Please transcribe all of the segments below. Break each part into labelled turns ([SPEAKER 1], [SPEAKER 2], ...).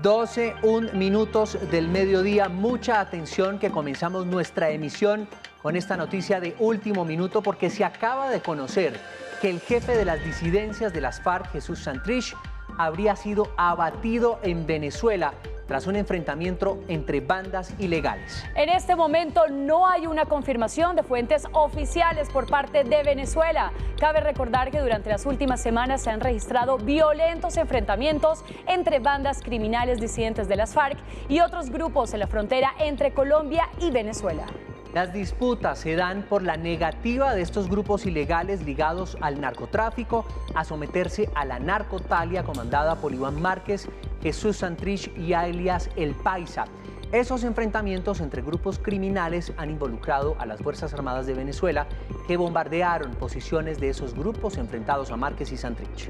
[SPEAKER 1] 12:01 minutos del mediodía. Mucha atención que comenzamos nuestra emisión con esta noticia de último minuto porque se acaba de conocer que el jefe de las disidencias de las FARC, Jesús Santrich, habría sido abatido en Venezuela tras un enfrentamiento entre bandas ilegales.
[SPEAKER 2] En este momento no hay una confirmación de fuentes oficiales por parte de Venezuela. Cabe recordar que durante las últimas semanas se han registrado violentos enfrentamientos entre bandas criminales disidentes de las FARC y otros grupos en la frontera entre Colombia y Venezuela.
[SPEAKER 1] Las disputas se dan por la negativa de estos grupos ilegales ligados al narcotráfico a someterse a la narcotalia comandada por Iván Márquez, Jesús Santrich y alias El Paisa. Esos enfrentamientos entre grupos criminales han involucrado a las Fuerzas Armadas de Venezuela, que bombardearon posiciones de esos grupos enfrentados a Márquez y Santrich.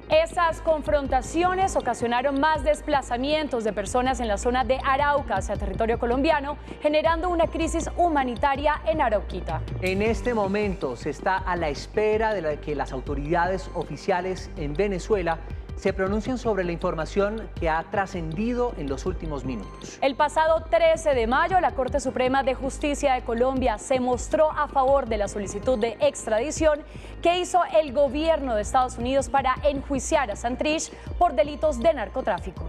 [SPEAKER 2] Esas confrontaciones ocasionaron más desplazamientos de personas en la zona de Arauca hacia territorio colombiano, generando una crisis humanitaria en Arauquita.
[SPEAKER 1] En este momento se está a la espera de que las autoridades oficiales en Venezuela se pronuncien sobre la información que ha trascendido en los últimos minutos.
[SPEAKER 2] El pasado 13 de mayo, la Corte Suprema de Justicia de Colombia se mostró a favor de la solicitud de extradición que hizo el gobierno de Estados Unidos para enjuiciar a Santrich por delitos de narcotráfico.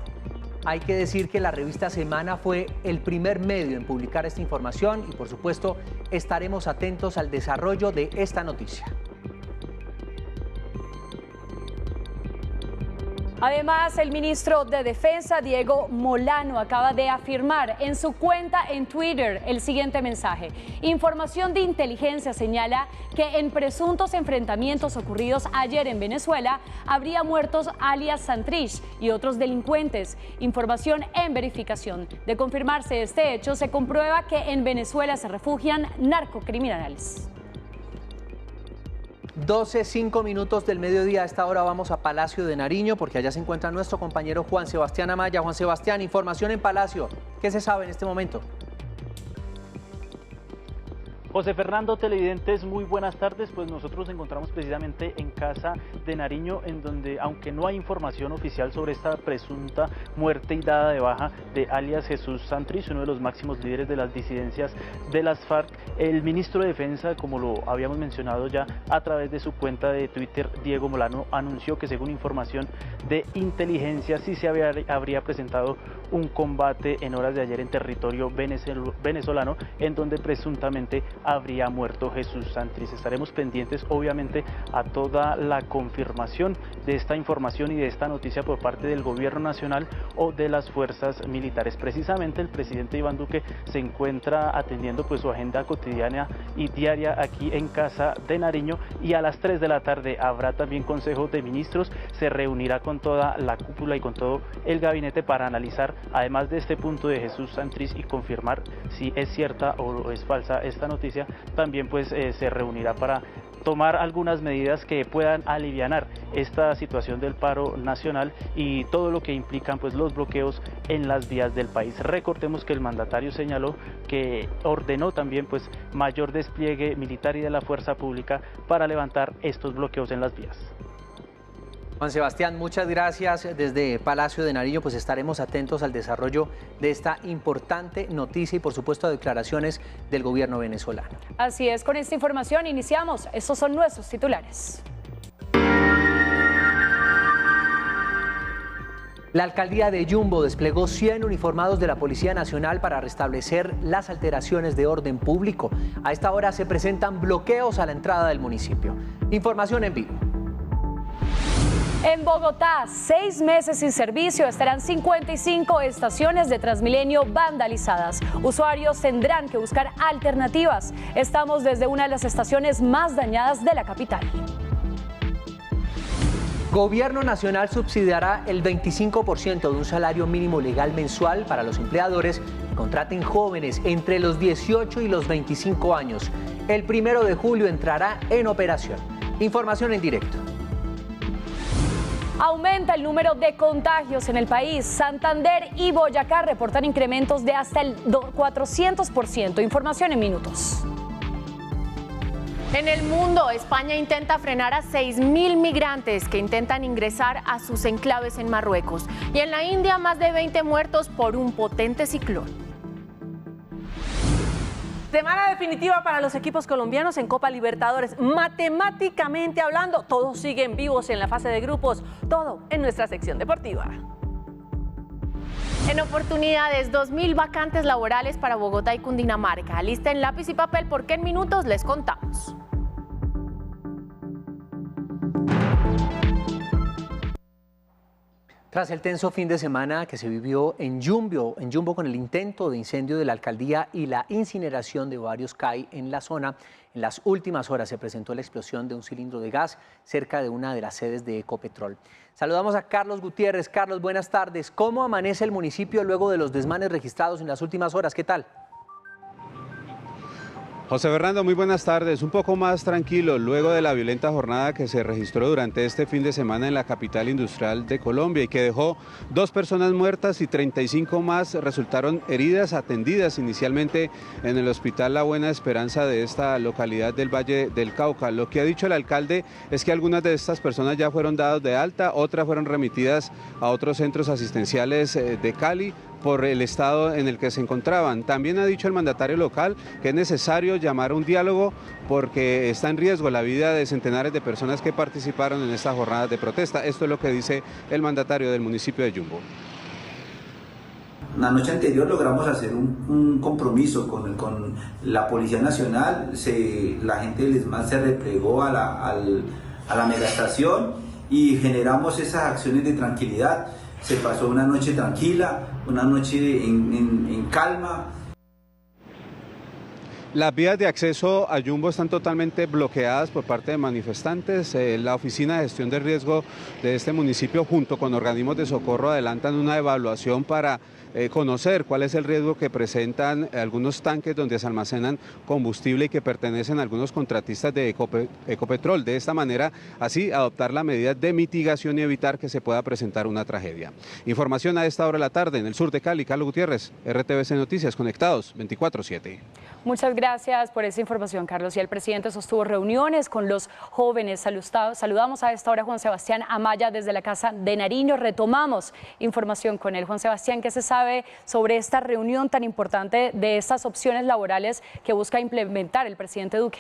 [SPEAKER 1] Hay que decir que la revista Semana fue el primer medio en publicar esta información y, por supuesto, estaremos atentos al desarrollo de esta noticia.
[SPEAKER 2] Además, el ministro de Defensa, Diego Molano, acaba de afirmar en su cuenta en Twitter el siguiente mensaje. Información de inteligencia señala que en presuntos enfrentamientos ocurridos ayer en Venezuela habría muertos alias Santrich y otros delincuentes. Información en verificación. De confirmarse este hecho, se comprueba que en Venezuela se refugian narcocriminales.
[SPEAKER 1] 12:05 minutos del mediodía. A esta hora vamos a Palacio de Nariño porque allá se encuentra nuestro compañero Juan Sebastián Amaya. Juan Sebastián, información en Palacio. ¿Qué se sabe en este momento?
[SPEAKER 3] José Fernando, televidentes, muy buenas tardes. Pues nosotros nos encontramos precisamente en Casa de Nariño, en donde, aunque no hay información oficial sobre esta presunta muerte y dada de baja de alias Jesús Santrich, uno de los máximos líderes de las disidencias de las FARC, el ministro de Defensa, como lo habíamos mencionado ya a través de su cuenta de Twitter, Diego Molano, anunció que según información de inteligencia sí se habría presentado un combate en horas de ayer en territorio venezolano, en donde presuntamente habría muerto Jesús Santrich. Estaremos pendientes, obviamente, a toda la confirmación de esta información y de esta noticia por parte del gobierno nacional o de las fuerzas militares. Precisamente el presidente Iván Duque se encuentra atendiendo pues su agenda cotidiana y diaria aquí en Casa de Nariño, y a las 3 de la tarde habrá también Consejo de Ministros. Se reunirá con toda la cúpula y con todo el gabinete para analizar, además de este punto de Jesús Santrich, y confirmar si es cierta o es falsa esta noticia. También pues se reunirá para tomar algunas medidas que puedan alivianar esta situación del paro nacional y todo lo que implican pues los bloqueos en las vías del país. Recordemos que el mandatario señaló que ordenó también pues mayor despliegue militar y de la fuerza pública para levantar estos bloqueos en las vías.
[SPEAKER 1] Juan Sebastián, muchas gracias. Desde Palacio de Nariño pues estaremos atentos al desarrollo de esta importante noticia y por supuesto a declaraciones del gobierno venezolano.
[SPEAKER 2] Así es, con esta información iniciamos. Estos son nuestros titulares.
[SPEAKER 1] La alcaldía de Yumbo desplegó 100 uniformados de la Policía Nacional para restablecer las alteraciones de orden público. A esta hora se presentan bloqueos a la entrada del municipio. Información en vivo.
[SPEAKER 2] En Bogotá, 6 meses sin servicio, estarán 55 estaciones de Transmilenio vandalizadas. Usuarios tendrán que buscar alternativas. Estamos desde una de las estaciones más dañadas de la capital.
[SPEAKER 1] Gobierno Nacional subsidiará el 25% de un salario mínimo legal mensual para los empleadores que contraten jóvenes entre los 18 y los 25 años. El 1 de julio entrará en operación. Información en directo.
[SPEAKER 2] Aumenta el número de contagios en el país. Santander y Boyacá reportan incrementos de hasta el 400%. Información en minutos.
[SPEAKER 4] En el mundo, España intenta frenar a 6.000 migrantes que intentan ingresar a sus enclaves en Marruecos. Y en la India, más de 20 muertos por un potente ciclón.
[SPEAKER 5] Semana definitiva para los equipos colombianos en Copa Libertadores. Matemáticamente hablando, todos siguen vivos en la fase de grupos. Todo en nuestra sección deportiva.
[SPEAKER 4] En oportunidades, 2.000 vacantes laborales para Bogotá y Cundinamarca. Alisten lápiz y papel porque en minutos les contamos.
[SPEAKER 1] Tras el tenso fin de semana que se vivió en Jumbo con el intento de incendio de la alcaldía y la incineración de varios CAI en la zona, en las últimas horas se presentó la explosión de un cilindro de gas cerca de una de las sedes de Ecopetrol. Saludamos a Carlos Gutiérrez. Carlos, buenas tardes. ¿Cómo amanece el municipio luego de los desmanes registrados en las últimas horas? ¿Qué tal?
[SPEAKER 6] José Fernando, muy buenas tardes. Un poco más tranquilo luego de la violenta jornada que se registró durante este fin de semana en la capital industrial de Colombia y que dejó 2 personas muertas y 35 más resultaron heridas, atendidas inicialmente en el Hospital La Buena Esperanza de esta localidad del Valle del Cauca. Lo que ha dicho el alcalde es que algunas de estas personas ya fueron dadas de alta, otras fueron remitidas a otros centros asistenciales de Cali por el estado en el que se encontraban. También ha dicho el mandatario local que es necesario llamar a un diálogo porque está en riesgo la vida de centenares de personas que participaron en esta jornada de protesta. Esto es lo que dice el mandatario del municipio de Jumbo.
[SPEAKER 7] La noche anterior logramos hacer un compromiso con la Policía Nacional, la gente del ESMAD se replegó a la megaestación y generamos esas acciones de tranquilidad. Se pasó una noche tranquila, una noche en calma.
[SPEAKER 6] Las vías de acceso a Jumbo están totalmente bloqueadas por parte de manifestantes. La Oficina de Gestión de Riesgo de este municipio junto con organismos de socorro adelantan una evaluación para conocer cuál es el riesgo que presentan algunos tanques donde se almacenan combustible y que pertenecen a algunos contratistas de Ecopetrol. De esta manera, así adoptar la medida de mitigación y evitar que se pueda presentar una tragedia. Información a esta hora de la tarde en el sur de Cali. Carlos Gutiérrez, RTVC Noticias, conectados 24/7.
[SPEAKER 2] Muchas gracias por esa información, Carlos. Y el presidente sostuvo reuniones con los jóvenes. Saludamos a esta hora a Juan Sebastián Amaya desde la Casa de Nariño. Retomamos información con él. Juan Sebastián, ¿qué se sabe sobre esta reunión tan importante de estas opciones laborales que busca implementar el presidente Duque?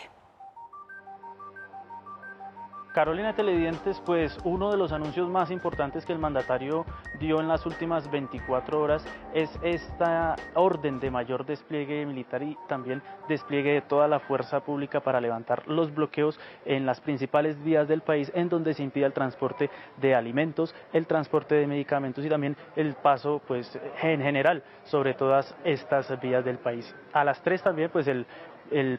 [SPEAKER 3] Carolina, televidentes, pues uno de los anuncios más importantes que el mandatario dio en las últimas 24 horas es esta orden de mayor despliegue militar y también despliegue de toda la fuerza pública para levantar los bloqueos en las principales vías del país en donde se impida el transporte de alimentos, el transporte de medicamentos y también el paso pues en general sobre todas estas vías del país. A las 3 también pues el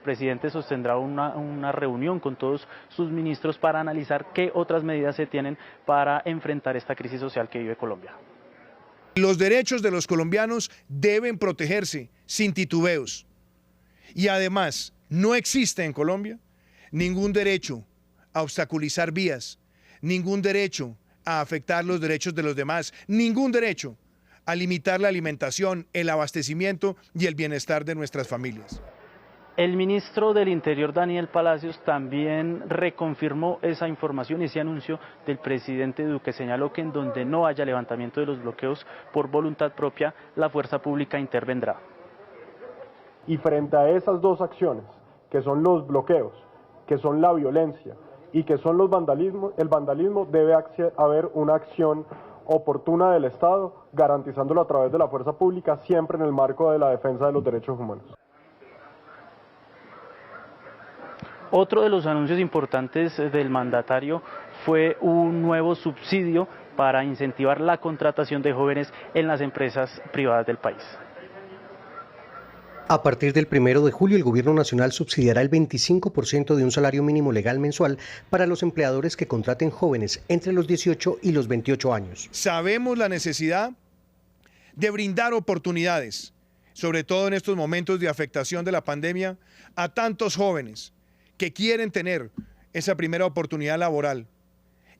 [SPEAKER 3] presidente sostendrá una reunión con todos sus ministros para analizar qué otras medidas se tienen para enfrentar esta crisis social que vive Colombia.
[SPEAKER 8] Los derechos de los colombianos deben protegerse sin titubeos. Y además, no existe en Colombia ningún derecho a obstaculizar vías, ningún derecho a afectar los derechos de los demás, ningún derecho a limitar la alimentación, el abastecimiento y el bienestar de nuestras familias.
[SPEAKER 3] El ministro del Interior, Daniel Palacios, también reconfirmó esa información y ese anuncio del presidente Duque. Señaló que en donde no haya levantamiento de los bloqueos por voluntad propia, la fuerza pública intervendrá.
[SPEAKER 9] Y frente a esas dos acciones, que son los bloqueos, que son la violencia y que son los vandalismos, el vandalismo, debe haber una acción oportuna del Estado, garantizándolo a través de la fuerza pública, siempre en el marco de la defensa de los derechos humanos.
[SPEAKER 3] Otro de los anuncios importantes del mandatario fue un nuevo subsidio para incentivar la contratación de jóvenes en las empresas privadas del país.
[SPEAKER 10] A partir del 1 de julio, el Gobierno Nacional subsidiará el 25% de un salario mínimo legal mensual para los empleadores que contraten jóvenes entre los 18 y los 28 años.
[SPEAKER 8] Sabemos la necesidad de brindar oportunidades, sobre todo en estos momentos de afectación de la pandemia, a tantos jóvenes que quieren tener esa primera oportunidad laboral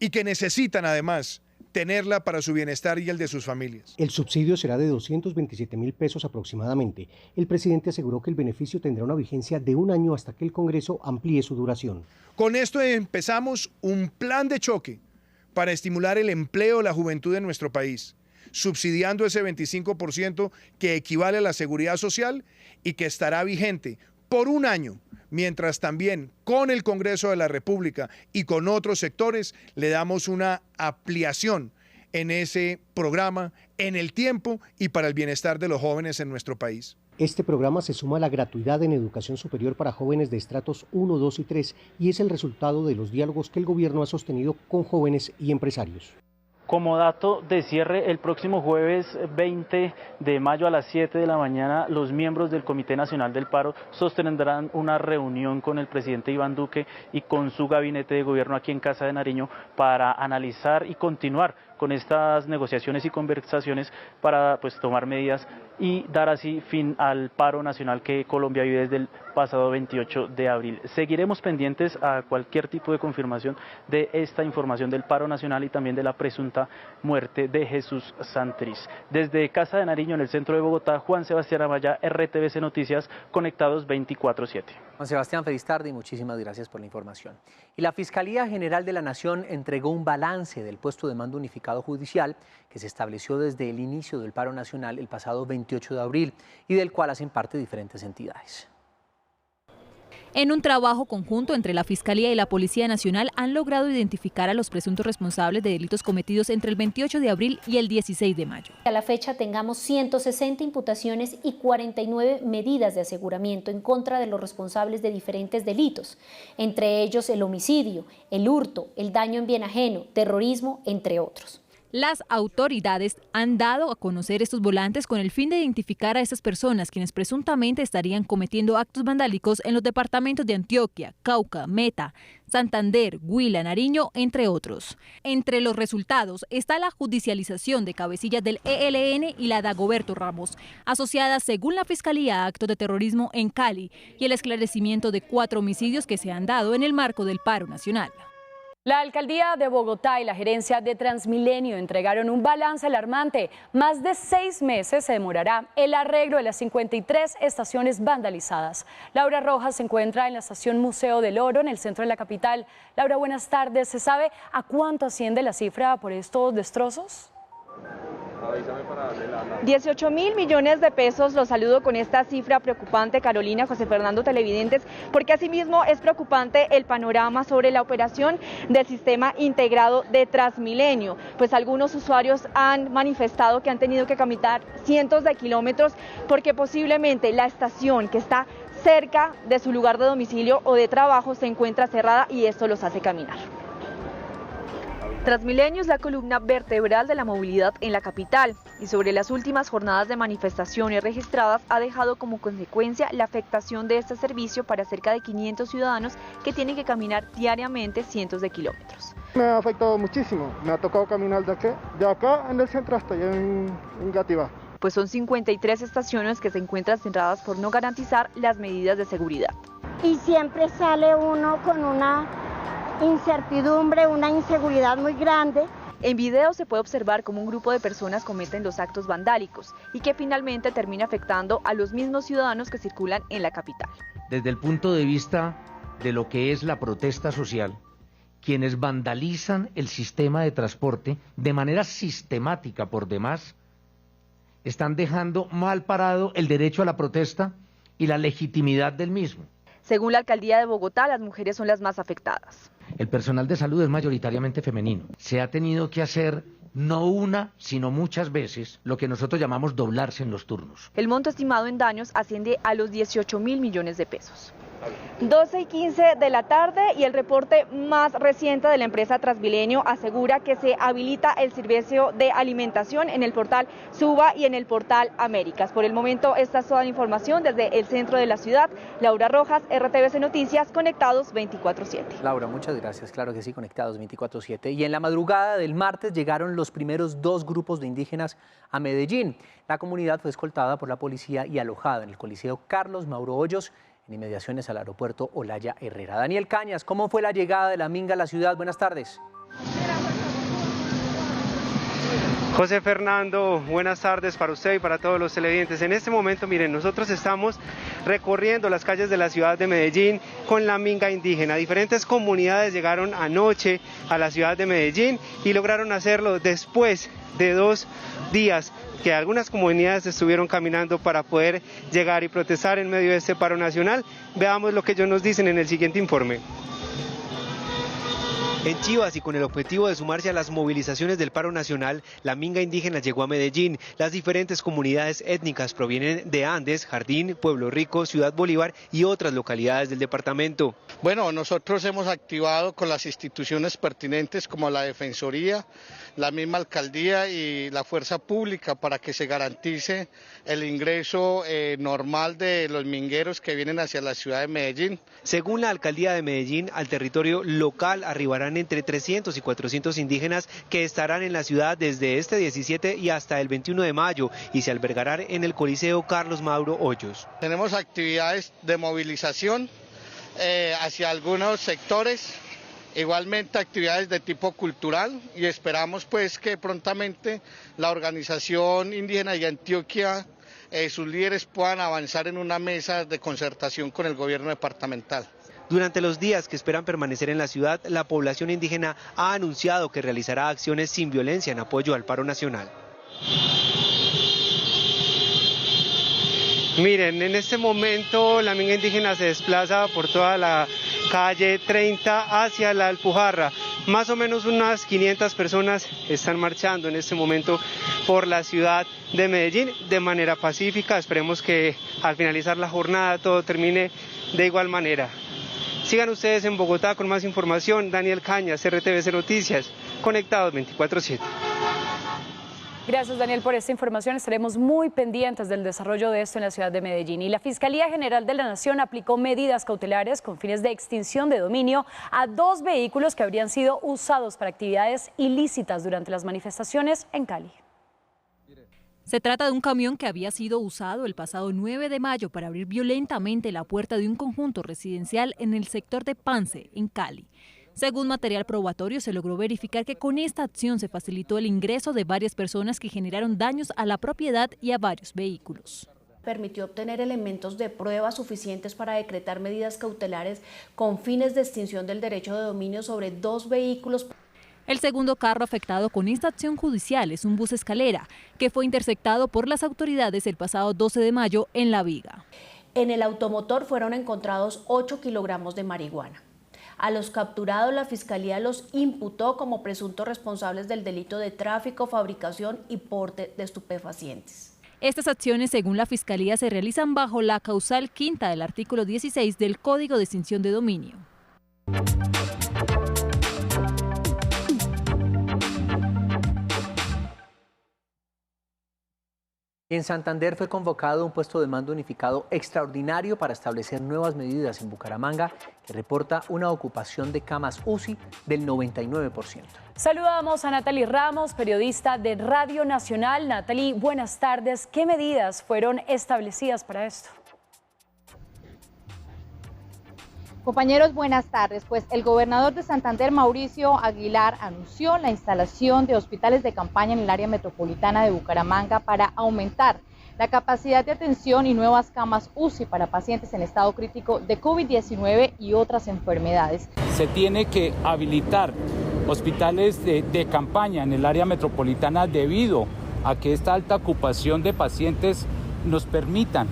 [SPEAKER 8] y que necesitan además tenerla para su bienestar y el de sus familias.
[SPEAKER 10] El subsidio será de 227.000 pesos aproximadamente. El presidente aseguró que el beneficio tendrá una vigencia de 1 año hasta que el Congreso amplíe su duración.
[SPEAKER 8] Con esto empezamos un plan de choque para estimular el empleo de la juventud en nuestro país, subsidiando ese 25% que equivale a la seguridad social y que estará vigente por 1 año, mientras también con el Congreso de la República y con otros sectores le damos una ampliación en ese programa, en el tiempo y para el bienestar de los jóvenes en nuestro país.
[SPEAKER 10] Este programa se suma a la gratuidad en educación superior para jóvenes de estratos 1, 2 y 3 y es el resultado de los diálogos que el gobierno ha sostenido con jóvenes y empresarios.
[SPEAKER 3] Como dato de cierre, el próximo jueves 20 de mayo a las 7 de la mañana, los miembros del Comité Nacional del Paro sostendrán una reunión con el presidente Iván Duque y con su gabinete de gobierno aquí en Casa de Nariño para analizar y continuar con estas negociaciones y conversaciones para tomar medidas y dar así fin al paro nacional que Colombia vive desde el pasado 28 de abril. Seguiremos pendientes a cualquier tipo de confirmación de esta información del paro nacional y también de la presunta muerte de Jesús Santrich. Desde Casa de Nariño, en el centro de Bogotá, Juan Sebastián Amaya, RTVC Noticias, conectados 24/7.
[SPEAKER 1] Juan Sebastián, feliz tarde y muchísimas gracias por la información. Y la Fiscalía General de la Nación entregó un balance del puesto de mando unificado judicial que se estableció desde el inicio del paro nacional el pasado 28 de abril y del cual hacen parte diferentes entidades.
[SPEAKER 11] En un trabajo conjunto entre la Fiscalía y la Policía Nacional han logrado identificar a los presuntos responsables de delitos cometidos entre el 28 de abril y el 16 de mayo.
[SPEAKER 12] A la fecha tengamos 160 imputaciones y 49 medidas de aseguramiento en contra de los responsables de diferentes delitos, entre ellos el homicidio, el hurto, el daño en bien ajeno, terrorismo, entre otros.
[SPEAKER 11] Las autoridades han dado a conocer estos volantes con el fin de identificar a estas personas quienes presuntamente estarían cometiendo actos vandálicos en los departamentos de Antioquia, Cauca, Meta, Santander, Huila, Nariño, entre otros. Entre los resultados está la judicialización de cabecillas del ELN y la Dagoberto Ramos, asociadas según la Fiscalía a actos de terrorismo en Cali, y el esclarecimiento de 4 homicidios que se han dado en el marco del paro nacional.
[SPEAKER 2] La Alcaldía de Bogotá y la Gerencia de Transmilenio entregaron un balance alarmante. Más de 6 meses se demorará el arreglo de las 53 estaciones vandalizadas. Laura Rojas se encuentra en la estación Museo del Oro, en el centro de la capital. Laura, buenas tardes. ¿Se sabe a cuánto asciende la cifra por estos destrozos?
[SPEAKER 13] 18.000 millones de pesos. Los saludo con esta cifra preocupante, Carolina, José Fernando, televidentes, porque asimismo es preocupante el panorama sobre la operación del sistema integrado de Transmilenio, pues algunos usuarios han manifestado que han tenido que caminar cientos de kilómetros porque posiblemente la estación que está cerca de su lugar de domicilio o de trabajo se encuentra cerrada y esto los hace caminar. Transmilenio es la columna vertebral de la movilidad en la capital y sobre las últimas jornadas de manifestaciones registradas ha dejado como consecuencia la afectación de este servicio para cerca de 500 ciudadanos que tienen que caminar diariamente cientos de kilómetros.
[SPEAKER 14] Me ha afectado muchísimo, me ha tocado caminar de acá en el centro hasta allá en Gativá.
[SPEAKER 13] Pues son 53 estaciones que se encuentran cerradas por no garantizar las medidas de seguridad.
[SPEAKER 15] Y siempre sale uno con una incertidumbre, una inseguridad muy grande.
[SPEAKER 13] En video se puede observar cómo un grupo de personas cometen los actos vandálicos y que finalmente termina afectando a los mismos ciudadanos que circulan en la capital.
[SPEAKER 16] Desde el punto de vista de lo que es la protesta social, quienes vandalizan el sistema de transporte de manera sistemática por demás, están dejando mal parado el derecho a la protesta y la legitimidad del mismo.
[SPEAKER 13] Según la Alcaldía de Bogotá, las mujeres son las más afectadas.
[SPEAKER 16] El personal de salud es mayoritariamente femenino. Se ha tenido que hacer no una, sino muchas veces, lo que nosotros llamamos doblarse en los turnos.
[SPEAKER 13] El monto estimado en daños asciende a los 18.000 millones de pesos. 12:15 de la tarde y el reporte más reciente de la empresa Transmilenio asegura que se habilita el servicio de alimentación en el portal Suba y en el portal Américas. Por el momento esta es toda la información desde el centro de la ciudad. Laura Rojas, RTVC Noticias, conectados 24/7.
[SPEAKER 1] Laura, muchas gracias. Claro que sí, conectados 24/7. Y en la madrugada del martes llegaron los primeros 2 grupos de indígenas a Medellín. La comunidad fue escoltada por la policía y alojada en el Coliseo Carlos Mauro Hoyos, en inmediaciones al aeropuerto Olaya Herrera. Daniel Cañas, ¿cómo fue la llegada de la Minga a la ciudad? Buenas tardes.
[SPEAKER 17] José Fernando, buenas tardes para usted y para todos los televidentes. En este momento, miren, nosotros estamos recorriendo las calles de la ciudad de Medellín con la minga indígena. Diferentes comunidades llegaron anoche a la ciudad de Medellín y lograron hacerlo después de 2 días que algunas comunidades estuvieron caminando para poder llegar y protestar en medio de este paro nacional. Veamos lo que ellos nos dicen en el siguiente informe. En Chivas y con el objetivo de sumarse a las movilizaciones del paro nacional, la minga indígena llegó a Medellín. Las diferentes comunidades étnicas provienen de Andes, Jardín, Pueblo Rico, Ciudad Bolívar y otras localidades del departamento.
[SPEAKER 18] Bueno, nosotros hemos activado con las instituciones pertinentes como la Defensoría, la misma Alcaldía y la Fuerza Pública para que se garantice el ingreso normal de los mingueros que vienen hacia la ciudad de Medellín.
[SPEAKER 17] Según la Alcaldía de Medellín, al territorio local arribarán entre 300 y 400 indígenas que estarán en la ciudad desde este 17 y hasta el 21 de mayo y se albergarán en el Coliseo Carlos Mauro Hoyos.
[SPEAKER 18] Tenemos actividades de movilización hacia algunos sectores, igualmente actividades de tipo cultural y esperamos pues que prontamente la organización indígena de Antioquia, sus líderes puedan avanzar en una mesa de concertación con el gobierno departamental.
[SPEAKER 17] Durante los días que esperan permanecer en la ciudad, la población indígena ha anunciado que realizará acciones sin violencia en apoyo al paro nacional. Miren, en este momento la minga indígena se desplaza por toda la calle 30 hacia la Alpujarra. Más o menos unas 500 personas están marchando en este momento por la ciudad de Medellín de manera pacífica. Esperemos que al finalizar la jornada todo termine de igual manera. Sigan ustedes en Bogotá con más información. Daniel Cañas, RTVC Noticias, conectados 24/7.
[SPEAKER 2] Gracias, Daniel, por esta información. Estaremos muy pendientes del desarrollo de esto en la ciudad de Medellín. Y la Fiscalía General de la Nación aplicó medidas cautelares con fines de extinción de dominio a 2 vehículos que habrían sido usados para actividades ilícitas durante las manifestaciones en Cali.
[SPEAKER 11] Se trata de un camión que había sido usado el pasado 9 de mayo para abrir violentamente la puerta de un conjunto residencial en el sector de Pance, en Cali. Según material probatorio, se logró verificar que con esta acción se facilitó el ingreso de varias personas que generaron daños a la propiedad y a varios vehículos.
[SPEAKER 19] Permitió obtener elementos de prueba suficientes para decretar medidas cautelares con fines de extinción del derecho de dominio sobre 2 vehículos.
[SPEAKER 11] El segundo carro afectado con esta acción judicial es un bus escalera, que fue interceptado por las autoridades el pasado 12 de mayo en La Viga.
[SPEAKER 19] En el automotor fueron encontrados 8 kilogramos de marihuana. A los capturados, la Fiscalía los imputó como presuntos responsables del delito de tráfico, fabricación y porte de estupefacientes.
[SPEAKER 11] Estas acciones, según la Fiscalía, se realizan bajo la causal quinta del artículo 16 del Código de Extinción de Dominio.
[SPEAKER 1] En Santander fue convocado un puesto de mando unificado extraordinario para establecer nuevas medidas en Bucaramanga, que reporta una ocupación de camas UCI del 99%.
[SPEAKER 2] Saludamos a Natalie Ramos, periodista de Radio Nacional. Natalie, buenas tardes. ¿Qué medidas fueron establecidas para esto?
[SPEAKER 20] Compañeros, buenas tardes. Pues el gobernador de Santander, Mauricio Aguilar, anunció la instalación de hospitales de campaña en el área metropolitana de Bucaramanga para aumentar la capacidad de atención y nuevas camas UCI para pacientes en estado crítico de COVID-19 y otras enfermedades.
[SPEAKER 21] Se tiene que habilitar hospitales de campaña en el área metropolitana debido a que esta alta ocupación de pacientes nos permitan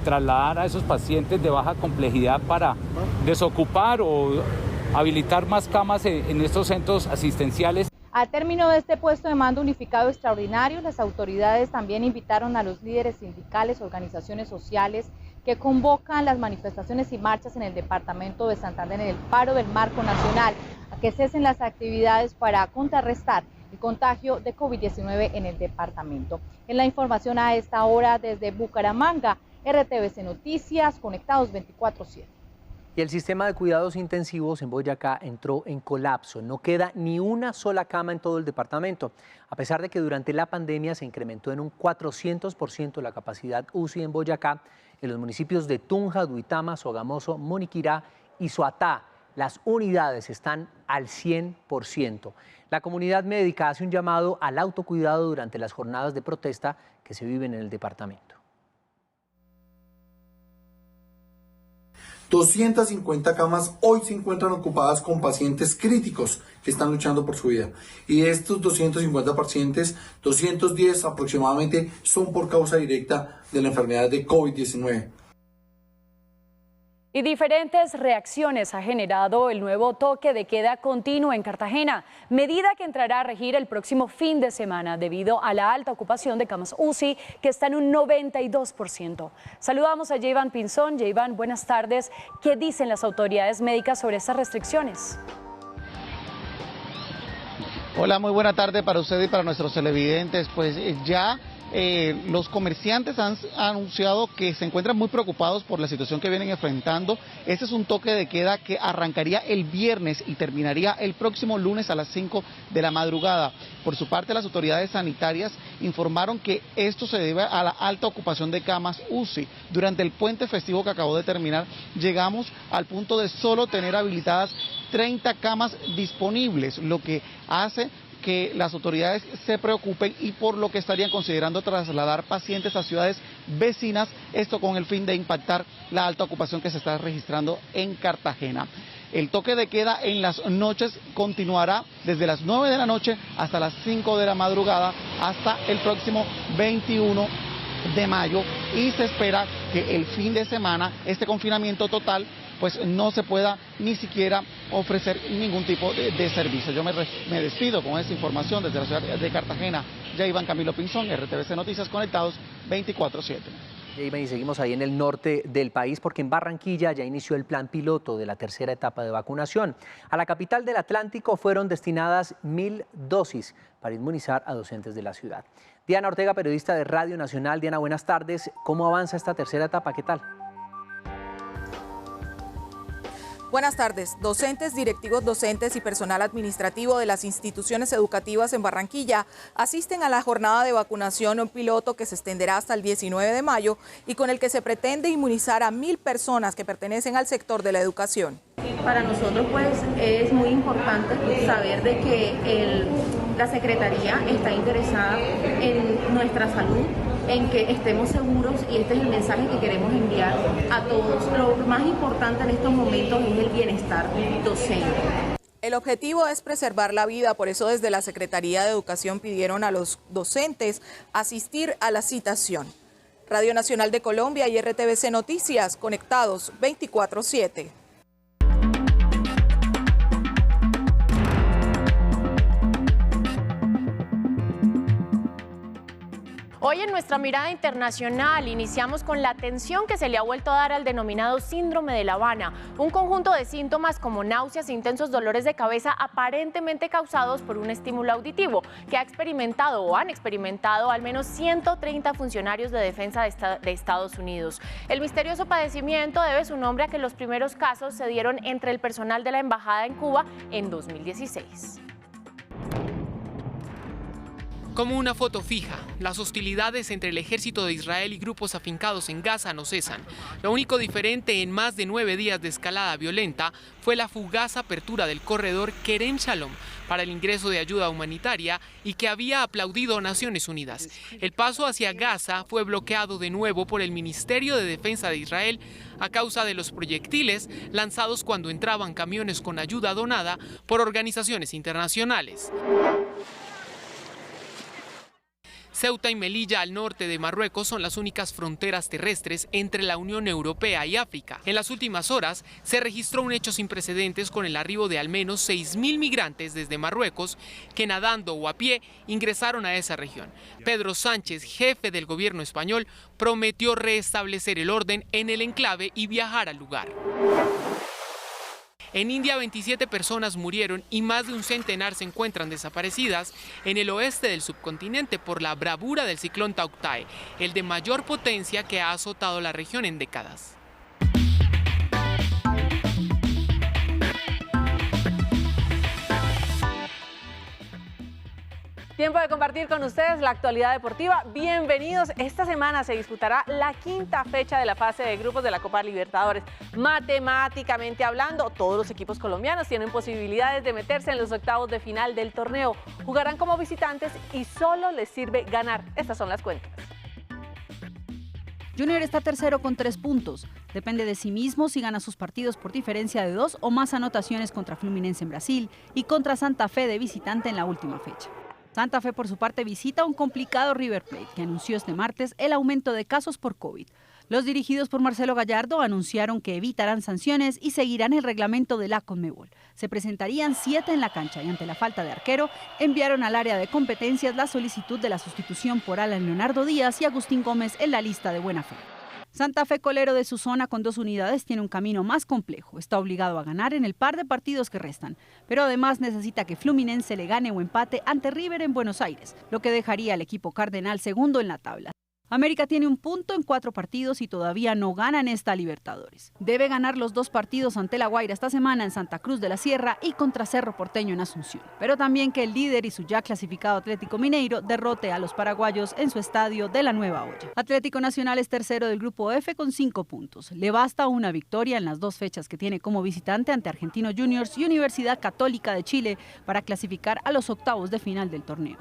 [SPEAKER 21] trasladar a esos pacientes de baja complejidad para desocupar o habilitar más camas en estos centros asistenciales.
[SPEAKER 20] Al término de este puesto de mando unificado extraordinario, las autoridades también invitaron a los líderes sindicales, organizaciones sociales que convocan las manifestaciones y marchas en el departamento de Santander en el paro del marco nacional a que cesen las actividades para contrarrestar el contagio de COVID-19 en el departamento. En la información a esta hora desde Bucaramanga, RTVC Noticias, conectados 24/7.
[SPEAKER 1] Y el sistema de cuidados intensivos en Boyacá entró en colapso. No queda ni una sola cama en todo el departamento, a pesar de que durante la pandemia se incrementó en un 400% la capacidad UCI en Boyacá. En los municipios de Tunja, Duitama, Sogamoso, Moniquirá y Soatá, las unidades están al 100%. La comunidad médica hace un llamado al autocuidado durante las jornadas de protesta que se viven en el departamento.
[SPEAKER 5] 250 camas hoy se encuentran ocupadas con pacientes críticos que están luchando por su vida. Y de estos 250 pacientes, 210 aproximadamente son por causa directa de la enfermedad de COVID-19.
[SPEAKER 2] Y diferentes reacciones ha generado el nuevo toque de queda continuo en Cartagena, medida que entrará a regir el próximo fin de semana debido a la alta ocupación de camas UCI, que está en un 92%. Saludamos a Jayvan Pinzón. Jayvan, buenas tardes. ¿Qué dicen las autoridades médicas sobre estas restricciones?
[SPEAKER 22] Hola, muy buena tarde para usted y para nuestros televidentes. Pues ya los comerciantes han anunciado que se encuentran muy preocupados por la situación que vienen enfrentando. Este es un toque de queda que arrancaría el viernes y terminaría el próximo lunes a las 5 de la madrugada. Por su parte, las autoridades sanitarias informaron que esto se debe a la alta ocupación de camas UCI. Durante el puente festivo que acabó de terminar, llegamos al punto de solo tener habilitadas 30 camas disponibles, lo que hace que las autoridades se preocupen y por lo que estarían considerando trasladar pacientes a ciudades vecinas, esto con el fin de impactar la alta ocupación que se está registrando en Cartagena. El toque de queda en las noches continuará desde las 9 de la noche hasta las 5 de la madrugada hasta el próximo 21 de mayo y se espera que el fin de semana este confinamiento total pues no se pueda ni siquiera ofrecer ningún tipo de servicio. Yo me despido con esta información desde la ciudad de Cartagena. Jayvan Camilo Pinzón, RTVC Noticias, conectados 24/7.
[SPEAKER 1] Jayvan, y seguimos ahí en el norte del país porque en Barranquilla ya inició el plan piloto de la tercera etapa de vacunación. A la capital del Atlántico fueron destinadas 1000 dosis para inmunizar a docentes de la ciudad. Diana Ortega, periodista de Radio Nacional. Diana, buenas tardes. ¿Cómo avanza esta tercera etapa? ¿Qué tal?
[SPEAKER 23] Buenas tardes. Docentes, directivos docentes y personal administrativo de las instituciones educativas en Barranquilla asisten a la jornada de vacunación piloto que se extenderá hasta el 19 de mayo y con el que se pretende inmunizar a 1000 personas que pertenecen al sector de la educación.
[SPEAKER 24] Para nosotros pues es muy importante saber de que la Secretaría está interesada en nuestra salud, en que estemos seguros, y este es el mensaje que queremos enviar a todos. Lo más importante en estos momentos es el bienestar docente.
[SPEAKER 23] El objetivo es preservar la vida, por eso desde la Secretaría de Educación pidieron a los docentes asistir a la citación. Radio Nacional de Colombia y RTVC Noticias, conectados 24/7.
[SPEAKER 4] Hoy en nuestra mirada internacional iniciamos con la atención que se le ha vuelto a dar al denominado síndrome de La Habana, un conjunto de síntomas como náuseas e intensos dolores de cabeza aparentemente causados por un estímulo auditivo que han experimentado al menos 130 funcionarios de defensa de Estados Unidos. El misterioso padecimiento debe su nombre a que los primeros casos se dieron entre el personal de la embajada en Cuba en 2016.
[SPEAKER 25] Como una foto fija, las hostilidades entre el ejército de Israel y grupos afincados en Gaza no cesan. Lo único diferente en más de 9 días de escalada violenta fue la fugaz apertura del corredor Kerem Shalom para el ingreso de ayuda humanitaria y que había aplaudido Naciones Unidas. El paso hacia Gaza fue bloqueado de nuevo por el Ministerio de Defensa de Israel a causa de los proyectiles lanzados cuando entraban camiones con ayuda donada por organizaciones internacionales. Ceuta y Melilla, al norte de Marruecos, son las únicas fronteras terrestres entre la Unión Europea y África. En las últimas horas se registró un hecho sin precedentes con el arribo de al menos 6.000 migrantes desde Marruecos que nadando o a pie ingresaron a esa región. Pedro Sánchez, jefe del gobierno español, prometió restablecer el orden en el enclave y viajar al lugar. En India, 27 personas murieron y más de un centenar se encuentran desaparecidas en el oeste del subcontinente por la bravura del ciclón Tauktae, el de mayor potencia que ha azotado la región en décadas.
[SPEAKER 6] Tiempo de compartir con ustedes la actualidad deportiva. Bienvenidos. Esta semana se disputará la quinta fecha de la fase de grupos de la Copa Libertadores. Matemáticamente hablando, todos los equipos colombianos tienen posibilidades de meterse en los octavos de final del torneo. Jugarán como visitantes y solo les sirve ganar. Estas son las cuentas.
[SPEAKER 7] Junior está tercero con 3 puntos. Depende de sí mismo si gana sus partidos por diferencia de 2 o más anotaciones contra Fluminense en Brasil y contra Santa Fe de visitante en la última fecha. Santa Fe, por su parte, visita un complicado River Plate, que anunció este martes el aumento de casos por COVID. Los dirigidos por Marcelo Gallardo anunciaron que evitarán sanciones y seguirán el reglamento de la Conmebol. Se presentarían 7 en la cancha y ante la falta de arquero, enviaron al área de competencias la solicitud de la sustitución por Alan Leonardo Díaz y Agustín Gómez en la lista de buena fe. Santa Fe, colero de su zona con 2 unidades, tiene un camino más complejo. Está obligado a ganar en el par de partidos que restan, pero además necesita que Fluminense le gane o empate ante River en Buenos Aires, lo que dejaría al equipo cardenal segundo en la tabla. América tiene 1 punto en 4 partidos y todavía no gana en esta Libertadores. Debe ganar los 2 partidos ante La Guaira esta semana en Santa Cruz de la Sierra y contra Cerro Porteño en Asunción. Pero también que el líder y su ya clasificado Atlético Mineiro derrote a los paraguayos en su estadio de la Nueva Olla. Atlético Nacional es tercero del grupo F con 5 puntos. Le basta una victoria en las 2 fechas que tiene como visitante ante Argentinos Juniors y Universidad Católica de Chile para clasificar a los octavos de final del torneo.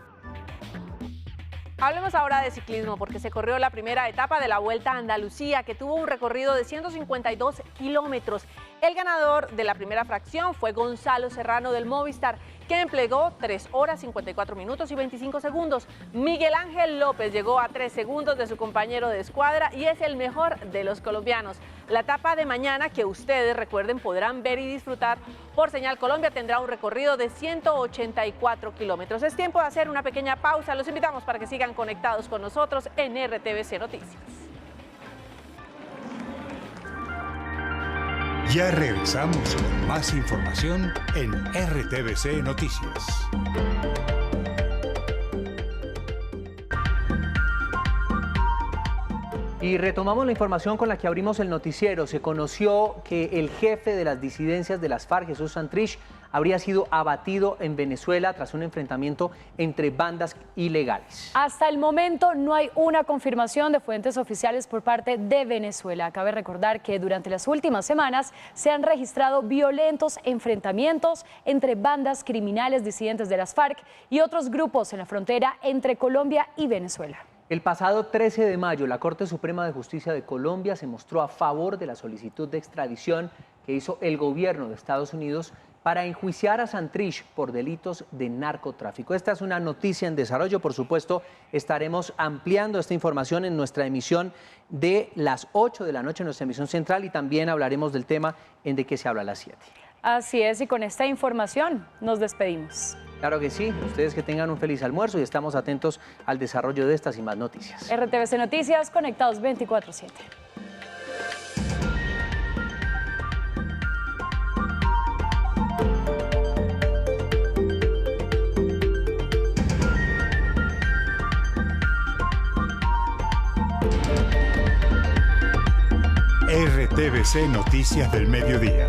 [SPEAKER 6] Hablemos ahora de ciclismo porque se corrió la primera etapa de la Vuelta a Andalucía, que tuvo un recorrido de 152 kilómetros. El ganador de la primera fracción fue Gonzalo Serrano del Movistar, que empleó 3 horas 54 minutos y 25 segundos. Miguel Ángel López llegó a 3 segundos de su compañero de escuadra y es el mejor de los colombianos. La etapa de mañana, que ustedes recuerden podrán ver y disfrutar por Señal Colombia, tendrá un recorrido de 184 kilómetros. Es tiempo de hacer una pequeña pausa. Los invitamos para que sigan conectados con nosotros en RTVC Noticias.
[SPEAKER 8] Ya regresamos con más información en RTVC Noticias.
[SPEAKER 1] Y retomamos la información con la que abrimos el noticiero. Se conoció que el jefe de las disidencias de las FARC, Jesús Santrich, habría sido abatido en Venezuela tras un enfrentamiento entre bandas ilegales.
[SPEAKER 2] Hasta el momento no hay una confirmación de fuentes oficiales por parte de Venezuela. Cabe recordar que durante las últimas semanas se han registrado violentos enfrentamientos entre bandas criminales disidentes de las FARC y otros grupos en la frontera entre Colombia y Venezuela.
[SPEAKER 1] El pasado 13 de mayo, la Corte Suprema de Justicia de Colombia se mostró a favor de la solicitud de extradición que hizo el gobierno de Estados Unidos para enjuiciar a Santrich por delitos de narcotráfico. Esta es una noticia en desarrollo. Por supuesto, estaremos ampliando esta información en nuestra emisión de las 8 de la noche, en nuestra emisión central, y también hablaremos del tema en De qué se habla a las 7.
[SPEAKER 2] Así es, y con esta información nos despedimos.
[SPEAKER 1] Claro que sí, ustedes que tengan un feliz almuerzo y estamos atentos al desarrollo de estas y más noticias.
[SPEAKER 2] RTVC Noticias, conectados 24/7.
[SPEAKER 8] RTVC Noticias del Mediodía.